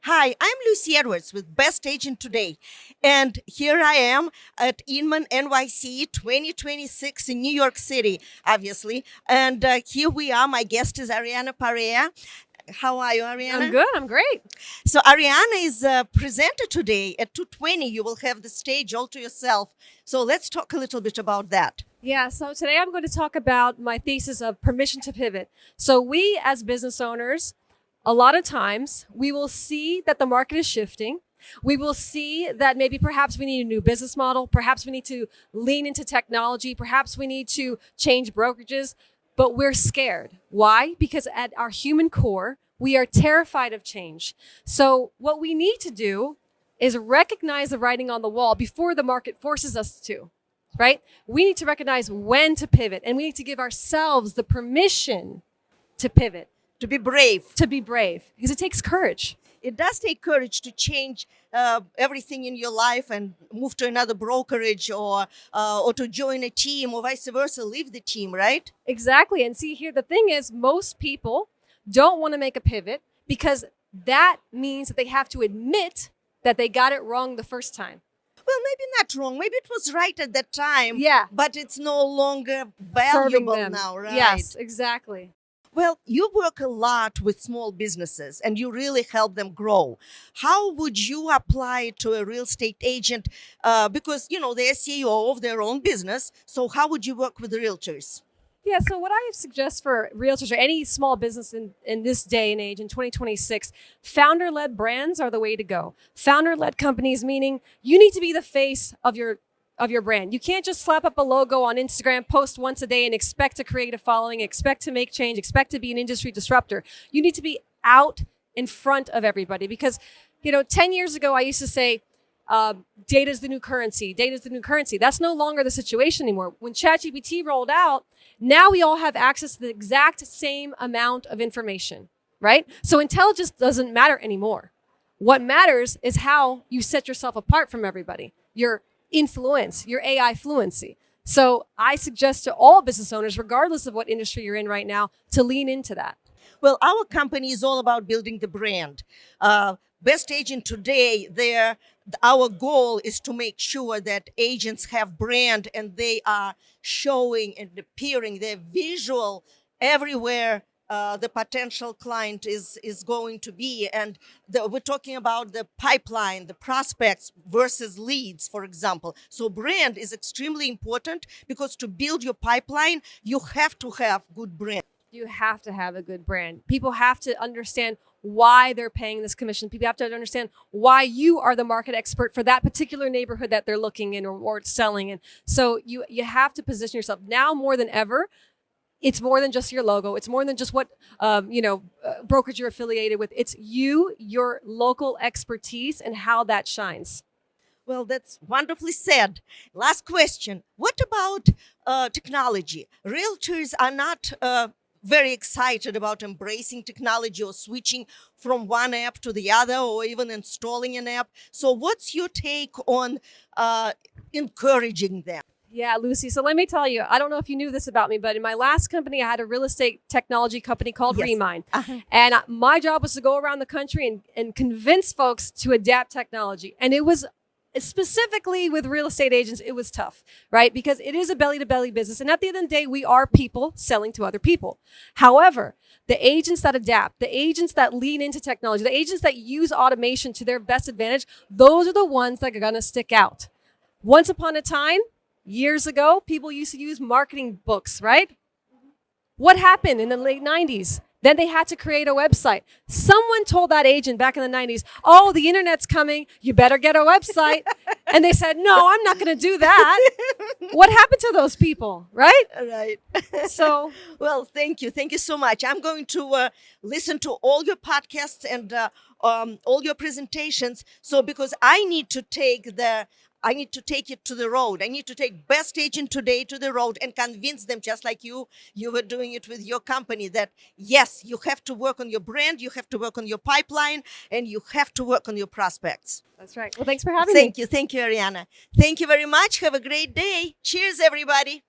Hi, I'm Lucy Edwards with Best Agent Today. And here I am at Inman NYC 2026 in New York City, obviously. And here we are. My guest is Ariana Pareja. How are you, I'm Ariana? good. I'm great. So Ariana is a presenter today at 2:20. You will have the stage all to yourself. So let's talk a little bit about that. Yeah, so today I'm going to talk about my thesis of permission to pivot. So we as business owners, a lot of times we will see that the market is shifting. We will see that maybe perhaps we need a new business model. Perhaps we need to lean into technology. Perhaps we need to change brokerages, but we're scared. Why? Because at our human core, we are terrified of change. So what we need to do is recognize the writing on the wall before the market forces us to, right? We need to recognize when to pivot, and we need to give ourselves the permission to pivot, To be brave. to be brave, because it takes courage. It does take courage to change everything in your life and move to another brokerage or to join a team or vice versa, leave the team, right? Exactly. And see here, the thing is, most people don't want to make a pivot because that means that they have to admit that they got it wrong the first time. Well, maybe not wrong. Maybe it was right at that time. Yeah. But it's no longer Serving valuable them. now, right? Yes, exactly. Well, you work a lot with small businesses and you really help them grow. How would you apply it to a real estate agent? Because, they're CEO of their own business. So how would you work with realtors? Yeah, so what I suggest for realtors or any small business in this day and age in 2026, founder-led brands are the way to go. Founder-led companies, meaning you need to be the face of your brand. You can't just slap up a logo on Instagram, post once a day and expect to create a following, expect to make change, expect to be an industry disruptor. You need to be out in front of everybody because, 10 years ago, I used to say, data is the new currency. Data is the new currency. That's no longer the situation anymore. When ChatGPT rolled out, now we all have access to the exact same amount of information, right? So intelligence doesn't matter anymore. What matters is how you set yourself apart from everybody, your influence, your AI fluency. So I suggest to all business owners, regardless of what industry you're in right now, to lean into that. Well, our company is all about building the brand. Best Agent Today, our goal is to make sure that agents have brand and they are showing and appearing, they're visual everywhere the potential client is going to be. And we're talking about the pipeline, the prospects versus leads, for example. So brand is extremely important because to build your pipeline, you have to have good brand. You have to have a good brand. People have to understand why they're paying this commission. People have to understand why you are the market expert for that particular neighborhood that they're looking in or selling in. So you have to position yourself now more than ever. It's more than just your logo. It's more than just what brokerage you're affiliated with. It's you, your local expertise, and how that shines. Well, that's wonderfully said. Last question. What about technology? Realtors are not very excited about embracing technology or switching from one app to the other or even installing an app. So what's your take on encouraging them? Yeah, Lucy. So let me tell you, I don't know if you knew this about me, but in my last company, I had a real estate technology company called Yes. Remine. Uh-huh. And my job was to go around the country and convince folks to adapt technology. And it was specifically with real estate agents, it was tough, right? Because it is a belly to belly business. And at the end of the day, we are people selling to other people. However, the agents that adapt, the agents that lean into technology, the agents that use automation to their best advantage, those are the ones that are going to stick out. Once upon a time, years ago, people used to use marketing books, right? What happened in the late 90s? Then they had to create a website. Someone told that agent back in the 90s, oh, the internet's coming. You better get a website. And they said, no, I'm not going to do that. What happened to those people, right? Right. So, Well, thank you. Thank you so much. I'm going to listen to all your podcasts and all your presentations. So because I need to take it to the road. I need to take Best Agent Today to the road and convince them, just like you were doing it with your company, that yes, you have to work on your brand, you have to work on your pipeline, and you have to work on your prospects. that's right. Well, thanks for having me. Thank you, Ariana. Thank you very much. Have a great day. Cheers, everybody.